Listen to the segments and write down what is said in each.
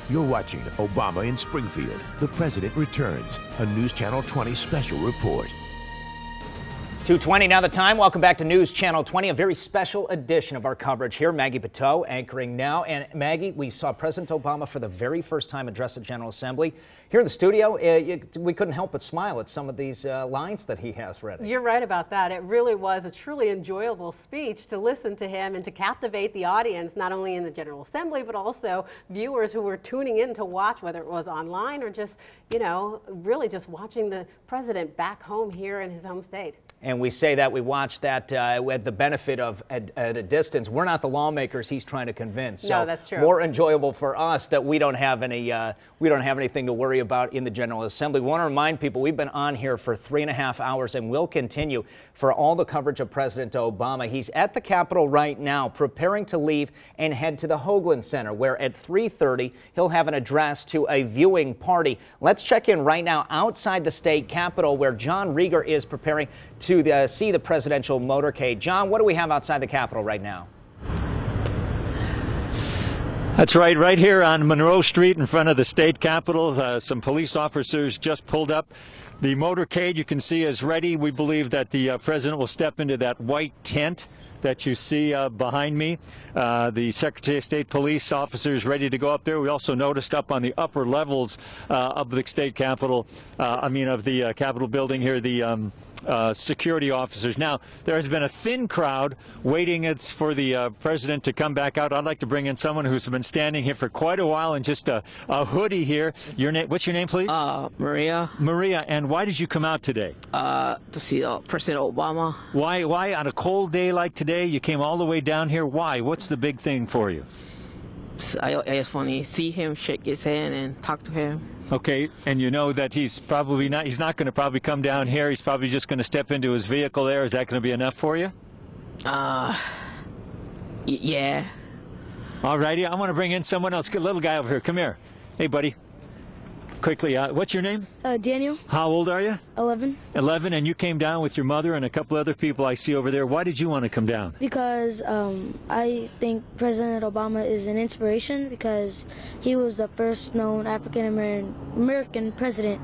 You're watching Obama in Springfield. The President returns. A News Channel 20 special report. 2:20 now the time. Welcome back to News Channel 20, a very special edition of our coverage here. Maggie Bateau anchoring now. And Maggie, we saw President Obama for the very first time address the General Assembly. Here in the studio, we couldn't help but smile at some of these lines that he has ready. You're right about that. It really was a truly enjoyable speech to listen to him and to captivate the audience, not only in the General Assembly, but also viewers who were tuning in to watch, whether it was online or just, you know, really just watching the president back home here in his home state. And we say that we watch that with the benefit of at a distance. We're not the lawmakers he's trying to convince. So no, that's true. More enjoyable for us that we don't have anything to worry about in the General Assembly. We want to remind people we've been on here for 3.5 hours and will continue for all the coverage of President Obama. He's at the Capitol right now, preparing to leave and head to the Hoagland Center, where at 3:30 he'll have an address to a viewing party. Let's check in right now outside the state capitol, where John Rieger is preparing to see the presidential motorcade. John, what do we have outside the Capitol right now? That's right here on Monroe Street in front of the state capitol. Some police officers just pulled up. The motorcade, you can see, is ready. We believe that the president will step into that white tent that you see behind me. The Secretary of State police officers ready to go up there. We also noticed up on the upper levels of the state capitol, of the Capitol building here, the security officers. Now, there has been a thin crowd waiting for the president to come back out. I'd like to bring in someone who's been standing here for quite a while in just a hoodie here. Your name? What's your name, please? Maria. Maria. And why did you come out today? To see President Obama. Why on a cold day like today you came all the way down here? Why? What's the big thing for you? I just want to see him, shake his hand, and talk to him. Okay, and you know that he's not going to probably come down here. He's probably just going to step into his vehicle there. Is that going to be enough for you? Yeah. All righty, I want to bring in someone else. Good little guy over here. Come here. Hey, buddy. Quickly, what's your name? Daniel. How old are you? 11. 11, and you came down with your mother and a couple other people I see over there. Why did you want to come down? Because I think President Obama is an inspiration because he was the first known African-American president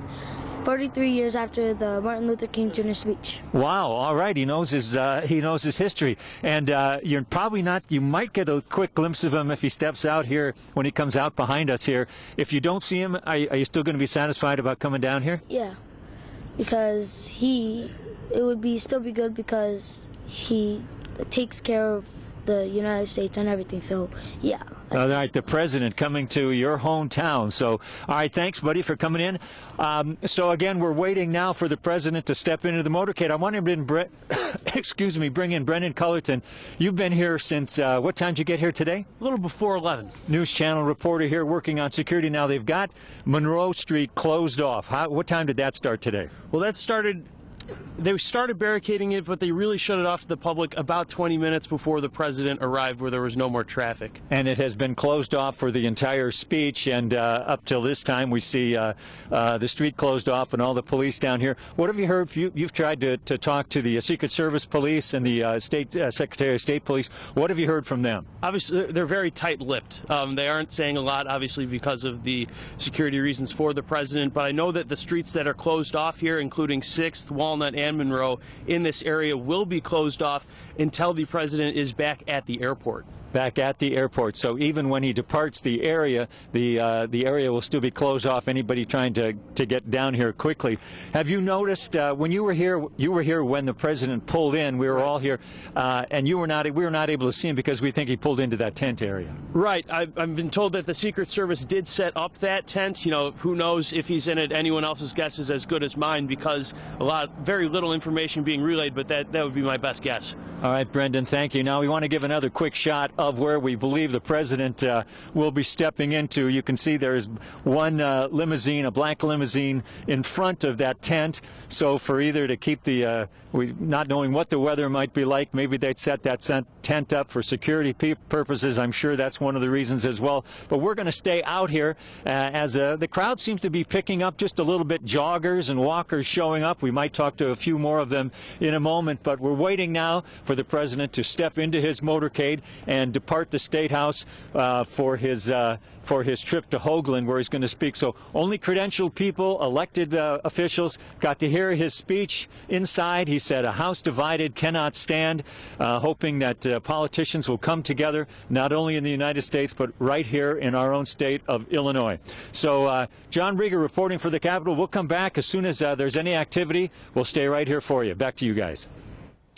43 years after the Martin Luther King Jr. speech. Wow! All right, he knows his history, and you're probably not. You might get a quick glimpse of him if he steps out here when he comes out behind us here. If you don't see him, are you still going to be satisfied about coming down here? Yeah, because it would still be good because he takes care of the United States and everything. So yeah. All right, the president coming to your hometown. So, all right, thanks, buddy, for coming in. So again, we're waiting now for the president to step into the motorcade. I want to bring in Brendan Cullerton. You've been here since what time did you get here today? A little before 11. News Channel reporter here working on security. Now they've got Monroe Street closed off. What time did that start today? Well, they started barricading it, but they really shut it off to the public about 20 minutes before the president arrived, where there was no more traffic. And it has been closed off for the entire speech, and up till this time we see the street closed off and all the police down here. What have you heard? You've tried to talk to the Secret Service police and the Secretary of State police. What have you heard from them? Obviously, they're very tight-lipped. They aren't saying a lot, obviously, because of the security reasons for the president, but I know that the streets that are closed off here, including 6th, Walnut, and Monroe, in this area, will be closed off until the president is back at the airport. Back at the airport. So even when he departs the area will still be closed off. Anybody trying to get down here quickly. Have you noticed when you were here when the president pulled in? We were all here, and we were not able to see him because we think he pulled into that tent area. Right. I've been told that the Secret Service did set up that tent. You know, who knows if he's in it? Anyone else's guess is as good as mine because very little information being relayed. But that would be my best guess. All right, Brendan, thank you. Now we want to give another quick shot of where we believe the president will be stepping into. You can see there is one limousine, a black limousine, in front of that tent. So for either to keep the, not knowing what the weather might be like, maybe they'd set that tent up for security purposes. I'm sure that's one of the reasons as well. But we're going to stay out here as the crowd seems to be picking up just a little bit. Joggers and walkers showing up. We might talk to a few more of them in a moment, but we're waiting now for the president to step into his motorcade and depart the State House for his trip to Hoagland, where he's going to speak. So only credentialed people, elected officials, got to hear his speech inside. He said, "A house divided cannot stand," hoping that politicians will come together, not only in the United States, but right here in our own state of Illinois. So John Rieger reporting for the Capitol. We'll come back as soon as there's any activity. We'll stay right here for you. Back to you guys.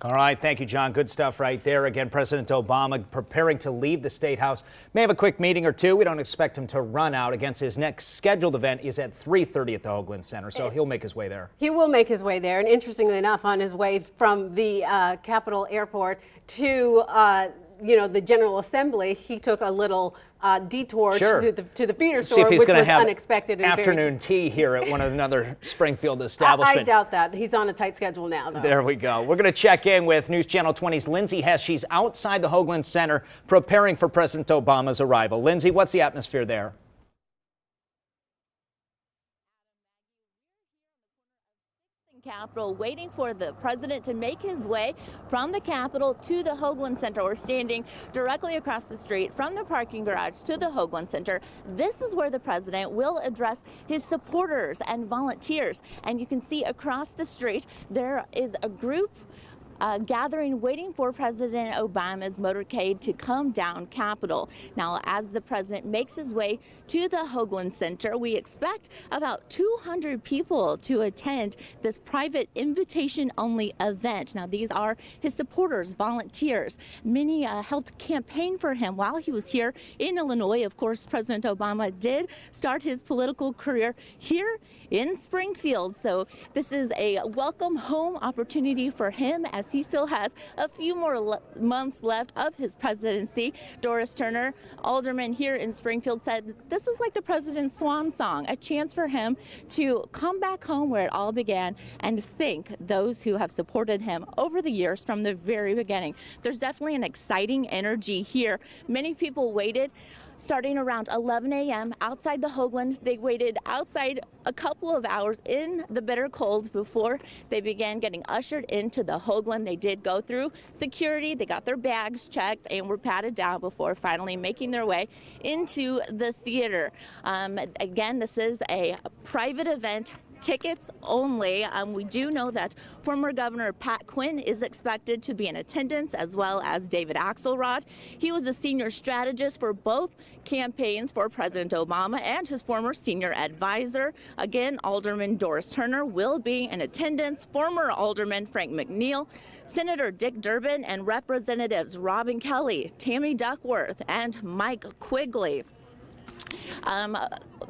All right. Thank you, John. Good stuff right there. Again, President Obama preparing to leave the State House. May have a quick meeting or two. We don't expect him to run out. Against his next scheduled event is at 3:30 at the Hoagland Center, so he'll make his way there. He will make his way there. And interestingly enough, on his way from the Capitol Airport to the General Assembly, he took a little detour to the feeder store, which was unexpected. And afternoon tea here at another Springfield establishment. I doubt that. He's on a tight schedule now, though. There we go. We're going to check in with News Channel 20's Lindsay Hess. She's outside the Hoagland Center preparing for President Obama's arrival. Lindsay, what's the atmosphere there? Capitol, waiting for the president to make his way from the Capitol to the Hoagland Center. We're standing directly across the street from the parking garage to the Hoagland Center. This is where the president will address his supporters and volunteers. And you can see across the street there is a group gathering, waiting for President Obama's motorcade to come down Capitol. Now, as the president makes his way to the Hoagland Center, we expect about 200 people to attend this private invitation-only event. Now, these are his supporters, volunteers. Many helped campaign for him while he was here in Illinois. Of course, President Obama did start his political career here in Springfield. So this is a welcome home opportunity for him, as he still has a few more months left of his presidency. Doris Turner, alderman here in Springfield, said this is like the president's swan song, a chance for him to come back home where it all began and thank those who have supported him over the years from the very beginning. There's definitely an exciting energy here. Many people waited starting around 11 a.m. outside the Hoagland. They waited outside a couple of hours in the bitter cold before they began getting ushered into the Hoagland. They did go through security. They got their bags checked and were patted down before finally making their way into the theater. Again, this is a private event. Tickets only. We do know that former Governor Pat Quinn is expected to be in attendance, as well as David Axelrod. He was a senior strategist for both campaigns for President Obama and his former senior advisor. Again, Alderman Doris Turner will be in attendance, former Alderman Frank McNeil, Senator Dick Durbin, and Representatives Robin Kelly, Tammy Duckworth, and Mike Quigley.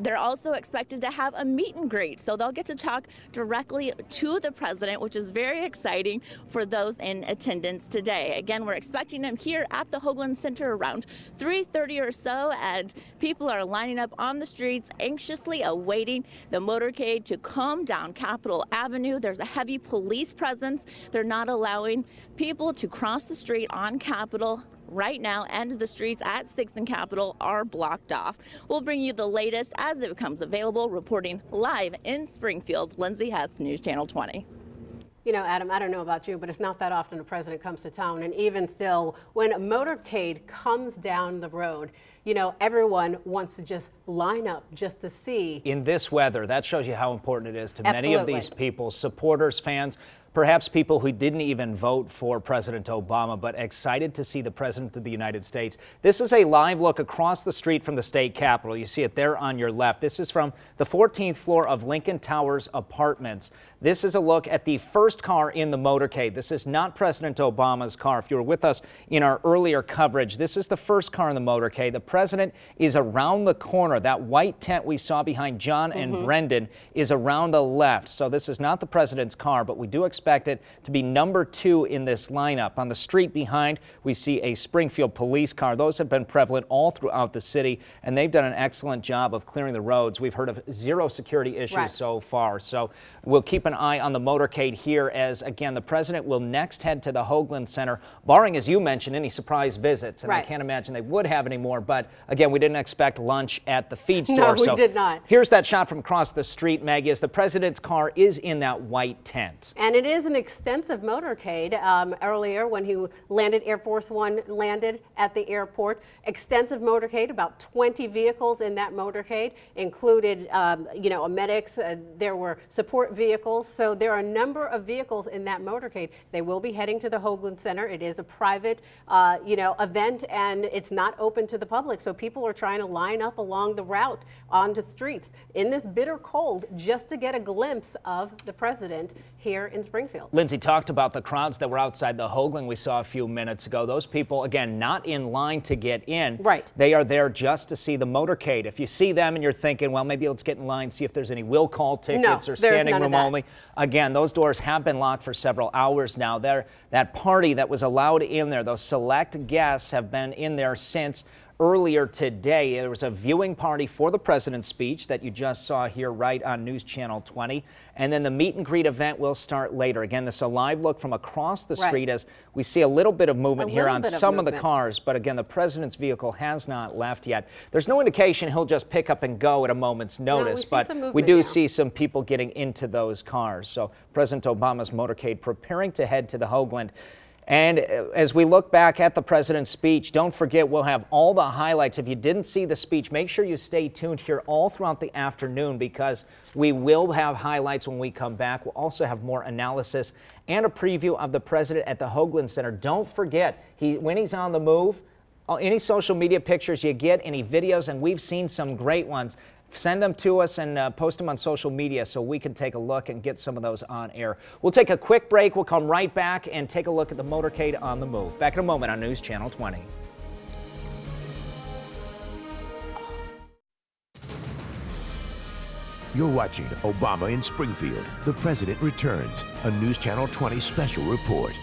They're also expected to have a meet and greet, so they'll get to talk directly to the president, which is very exciting for those in attendance today. Again, we're expecting them here at the Hoagland Center around 3:30 or so, and people are lining up on the streets, anxiously awaiting the motorcade to come down Capitol Avenue. There's a heavy police presence. They're not allowing people to cross the street on Capitol right now, and the streets at 6th and Capitol are blocked off. We'll bring you the latest as it becomes available. Reporting live in Springfield, Lindsay Hess, News Channel 20. You know, Adam, I don't know about you, but it's not that often a president comes to town. And even still, when a motorcade comes down the road, you know, everyone wants to just line up just to see. In this weather, that shows you how important it is to many of these people, supporters, fans, perhaps people who didn't even vote for President Obama, but excited to see the President of the United States. This is a live look across the street from the state capitol. You see it there on your left. This is from the 14th floor of Lincoln Towers Apartments. This is a look at the first car in the motorcade. This is not President Obama's car. If you were with us in our earlier coverage, this is the first car in the motorcade. The President is around the corner. That white tent we saw behind John and Brendan is around the left. So this is not the President's car, but we do expect it to be number 2 in this lineup. On the street behind, we see a Springfield police car. Those have been prevalent all throughout the city, and they've done an excellent job of clearing the roads. We've heard of 0 security issues so far. So we'll keep an eye on the motorcade here as, again, the President will next head to the Hoagland Center, barring, as you mentioned, any surprise visits. And I can't imagine they would have any more, but but again, we didn't expect lunch at the feed store. No, we did not. Here's that shot from across the street, Maggie, as the president's car is in that white tent. And it is an extensive motorcade. Earlier when he landed, Air Force One landed at the airport, extensive motorcade, about 20 vehicles in that motorcade, included, medics, there were support vehicles. So there are a number of vehicles in that motorcade. They will be heading to the Hoagland Center. It is a private, event, and it's not open to the public. So people are trying to line up along the route onto streets in this bitter cold just to get a glimpse of the president here in Springfield. Lindsay talked about the crowds that were outside the Hoagland we saw a few minutes ago. Those people, again, not in line to get in. Right. They are there just to see the motorcade. If you see them and you're thinking, well, maybe let's get in line, see if there's any will call tickets or standing room only. Again, those doors have been locked for several hours now. That party that was allowed in there, those select guests have been in there since earlier today. There was a viewing party for the president's speech that you just saw here right on News Channel 20. And then the meet and greet event will start later. Again, this is a live look from across the street as we see a little bit of movement here on some of the cars. But again, the president's vehicle has not left yet. There's no indication he'll just pick up and go at a moment's notice, but we do see some people getting into those cars. So President Obama's motorcade preparing to head to the Hoagland. And as we look back at the president's speech, don't forget we'll have all the highlights. If you didn't see the speech, make sure you stay tuned here all throughout the afternoon because we will have highlights when we come back. We'll also have more analysis and a preview of the president at the Hoagland Center. Don't forget, when he's on the move, any social media pictures you get, any videos, and we've seen some great ones, send them to us and post them on social media so we can take a look and get some of those on air. We'll take a quick break. We'll come right back and take a look at the motorcade on the move. Back in a moment on News Channel 20. You're watching Obama in Springfield. The president returns. A News Channel 20 special report.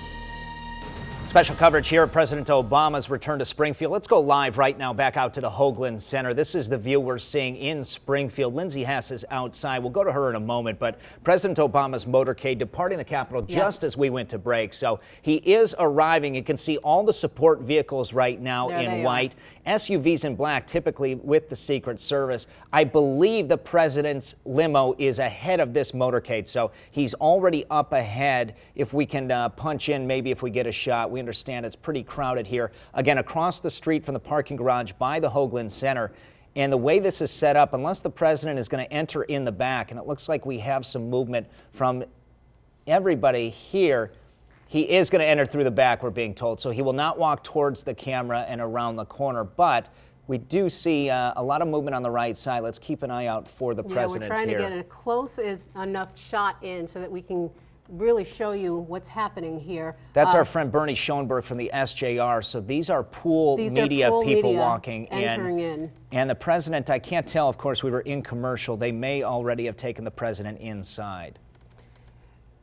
Special coverage here of President Obama's return to Springfield. Let's go live right now back out to the Hoagland Center. This is the view we're seeing in Springfield. Lindsay Hess is outside. We'll go to her in a moment, but President Obama's motorcade departing the Capitol just as we went to break. So he is arriving. You can see all the support vehicles right now in white. SUVs in black, typically with the Secret Service. I believe the president's limo is ahead of this motorcade, so he's already up ahead. If we can punch in, maybe if we get a shot. We understand it's pretty crowded here. Again, across the street from the parking garage by the Hoagland Center. And the way this is set up, unless the president is going to enter in the back, and it looks like we have some movement from everybody here, he is going to enter through the back, we're being told. So he will not walk towards the camera and around the corner, but we do see a lot of movement on the right side. Let's keep an eye out for the president here. We're trying to get a close enough shot in so that we can really show you what's happening here. That's our friend Bernie Schoenberg from the SJR. So these are pool media people walking in. And the president, I can't tell, of course, we were in commercial. They may already have taken the president inside.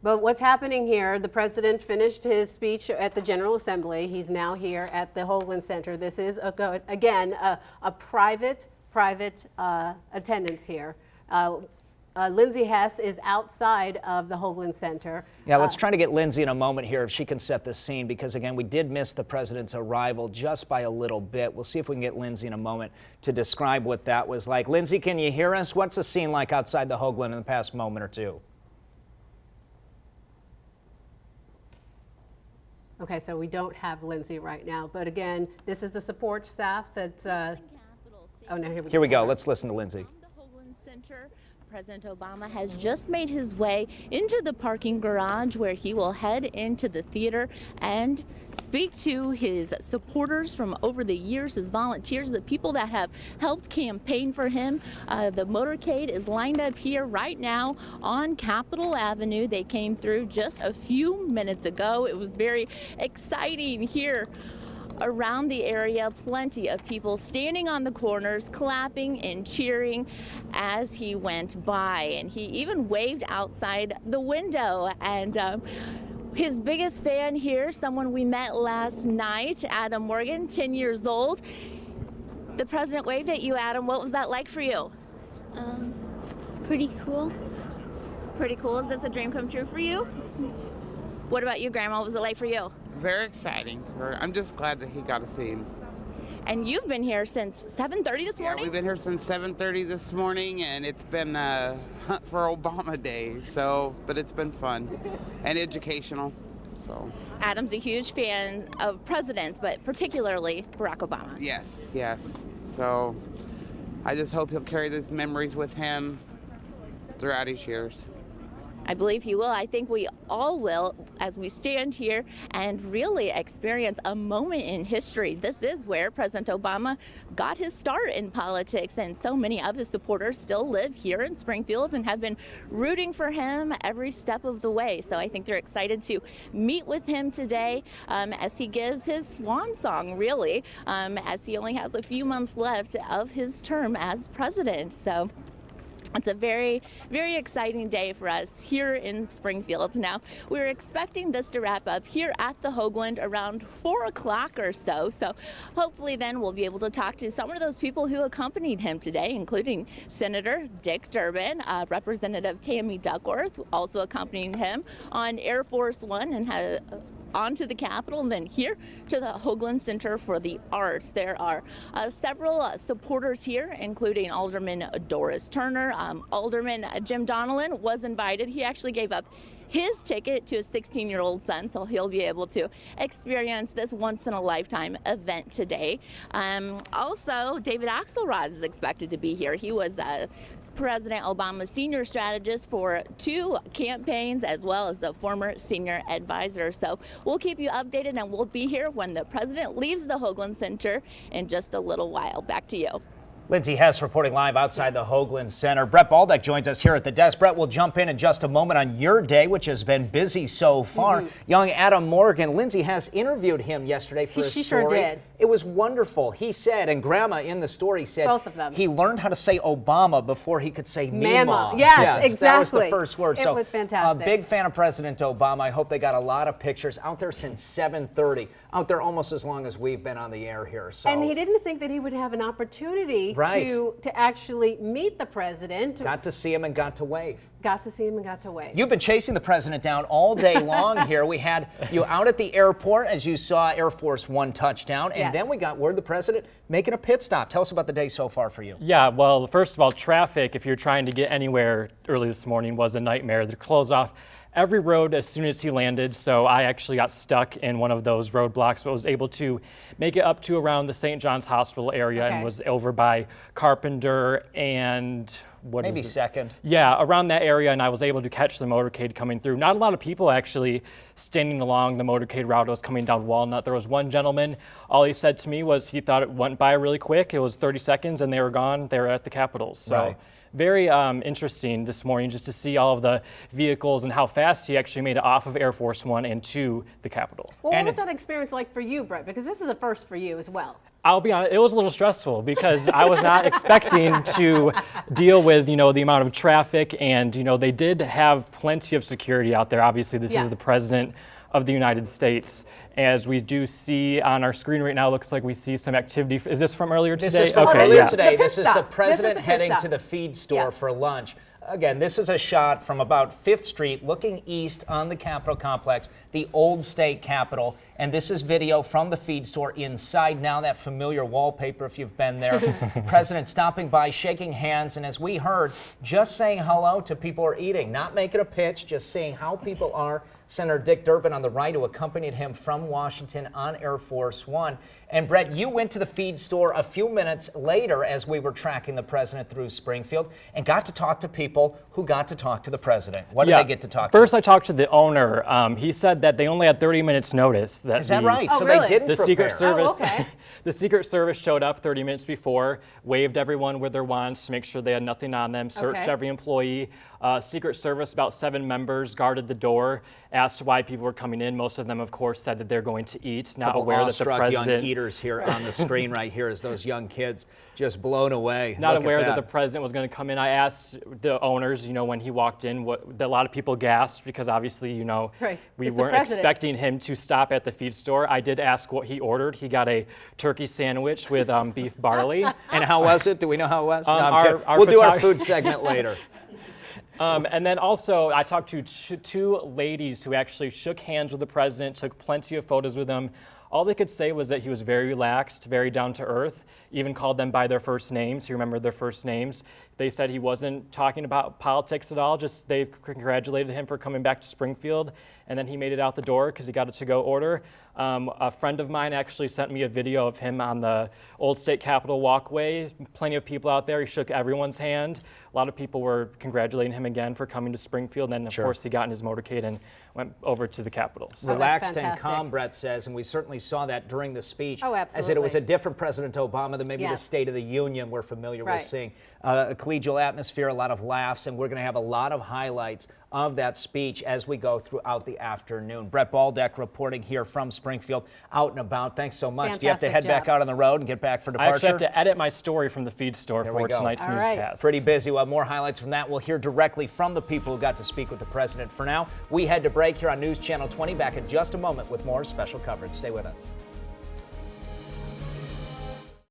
But what's happening here, the president finished his speech at the General Assembly. He's now here at the Hoagland Center. This is, again, a private attendance here. Lindsay Hess is outside of the Hoagland Center. Yeah, let's try to get Lindsay in a moment here if she can set the scene because, again, we did miss the president's arrival just by a little bit. We'll see if we can get Lindsay in a moment to describe what that was like. Lindsay, can you hear us? What's the scene like outside the Hoagland in the past moment or two? Okay, so we don't have Lindsay right now, but again, this is the support staff that's, oh no, here we go. Let's listen to Lindsay. From the Hoagland Center, President Obama has just made his way into the parking garage where he will head into the theater and speak to his supporters from over the years, his volunteers, the people that have helped campaign for him. The motorcade is lined up here right now on Capitol Avenue. They came through just a few minutes ago. It was very exciting here. Around the area, plenty of people standing on the corners, clapping and cheering as he went by. And he even waved outside the window. And his biggest fan here, someone we met last night, Adam Morgan, 10 years old. The president waved at you, Adam. What was that like for you? Pretty cool. Pretty cool. Is this a dream come true for you? What about you, Grandma? What was it like for you? Very exciting. I'm just glad that he got to see him. And you've been here since 7:30 this morning? Yeah, we've been here since 7:30 this morning, and it's been a hunt for Obama Day, but it's been fun and educational. So Adam's a huge fan of presidents, but particularly Barack Obama. Yes. So I just hope he'll carry these memories with him throughout his years. I believe he will. I think we all will as we stand here and really experience a moment in history. This is where President Obama got his start in politics, and so many of his supporters still live here in Springfield and have been rooting for him every step of the way. So I think they're excited to meet with him today as he gives his swan song, really, as he only has a few months left of his term as president. So it's a very, very exciting day for us here in Springfield. Now, we're expecting this to wrap up here at the Hoagland around 4 o'clock or so. So hopefully then we'll be able to talk to some of those people who accompanied him today, including Senator Dick Durbin, Representative Tammy Duckworth, also accompanying him on Air Force One and had onto the Capitol, and then here to the Hoagland Center for the Arts. There are several supporters here, including Alderman Doris Turner. Alderman Jim Donnellan was invited. He actually gave up his ticket to a 16-year-old son, so he'll be able to experience this once-in-a-lifetime event today. Also, David Axelrod is expected to be here. He was President Obama's senior strategist for 2 campaigns, as well as the former senior advisor. So we'll keep you updated, and we'll be here when the president leaves the Hoagland Center in just a little while. Back to you. Lindsay Hess reporting live outside the Hoagland Center. Brett Baldeck joins us here at the desk. Brett, we'll jump in just a moment on your day, which has been busy so far. Young Adam Morgan, Lindsay Hess interviewed him yesterday for a story. She sure did. It was wonderful. He said, and Grandma in the story said, both of them, he learned how to say Obama before he could say Mama. Mima. Yes, exactly. That was the first word. It was fantastic. A big fan of President Obama. I hope they got a lot of pictures out there since 7:30. Out there almost as long as we've been on the air here. So. And he didn't think that he would have an opportunity to actually meet the president. Got to see him and got to wave. Got to see him and got to wave. You've been chasing the president down all day long here. We had you out at the airport as you saw Air Force One touchdown, and then we got word the president making a pit stop. Tell us about the day so far for you. Yeah, well, first of all, traffic, if you're trying to get anywhere early this morning, was a nightmare. They closed off every road as soon as he landed, so I actually got stuck in one of those roadblocks, but was able to make it up to around the St. John's Hospital area and was over by Carpenter and maybe Second. Yeah, around that area, and I was able to catch the motorcade coming through. Not a lot of people actually standing along the motorcade route. It was coming down Walnut. There was one gentleman, all he said to me was he thought it went by really quick. It was 30 seconds and they were gone. They were at the Capitol. So very interesting this morning just to see all of the vehicles and how fast he actually made it off of Air Force One and to the Capitol. Well, what was that experience like for you, Brett? Because this is a first for you as well. I'll be honest, it was a little stressful because I was not expecting to deal with, the amount of traffic, and, they did have plenty of security out there. Obviously, this is the president of the United States. As we do see on our screen right now, looks like we see some activity. Is this from earlier today? This is from earlier today. This is the president heading to the feed store for lunch. Again, this is a shot from about 5th Street looking east on the Capitol complex, the old state Capitol. And this is video from the feed store inside now, that familiar wallpaper if you've been there. President stopping by, shaking hands, and as we heard, just saying hello to people who are eating, not making a pitch, just saying how people are. Senator Dick Durbin on the right, who accompanied him from Washington on Air Force One. And Brett, you went to the feed store a few minutes later as we were tracking the president through Springfield and got to talk to people who got to talk to the president. What did they get to talk to? First, I talked to the owner. He said that they only had 30 minutes notice. Is that right? So they didn't prepare. Secret Service, the Secret Service showed up 30 minutes before, waved everyone with their wands to make sure they had nothing on them, searched every employee. Secret Service, about 7 members, guarded the door, asked why people were coming in. Most of them, of course, said that they're going to eat, not aware that the president... young eaters here on the screen right here as those young kids just blown away. Not aware that the president was going to come in. I asked the owners, when he walked in, a lot of people gasped because obviously, we weren't expecting him to stop at the feed store. I did ask what he ordered. He got a turkey sandwich with beef barley. And how was it? Do we know how it was? We'll do our food segment later. And then also, I talked to 2 ladies who actually shook hands with the president, took plenty of photos with him. all they could say was that he was very relaxed, very down to earth, even called them by their first names. He remembered their first names. They said he wasn't talking about politics at all, just they congratulated him for coming back to Springfield, and then he made it out the door because he got a to-go order. A friend of mine actually sent me a video of him on the old state capitol walkway. Plenty of people out there. He shook everyone's hand. A lot of people were congratulating him again for coming to Springfield. And then, of course, he got in his motorcade and went over to the Capitol. So relaxed and calm, Brett says, and we certainly saw that during the speech. Oh, absolutely. As it was a different President Obama than maybe the State of the Union we're familiar with seeing. A collegial atmosphere, a lot of laughs, and we're going to have a lot of highlights of that speech as we go throughout the afternoon. Brett Baldeck reporting here from Springfield, out and about. Thanks so much. Fantastic Do you have to head back out on the road and get back for departure? I actually have to edit my story from the feed store for tonight's newscast. Pretty busy. We'll have more highlights from that. We'll hear directly from the people who got to speak with the president. For now, we head to break here on News Channel 20. Back in just a moment with more special coverage. Stay with us.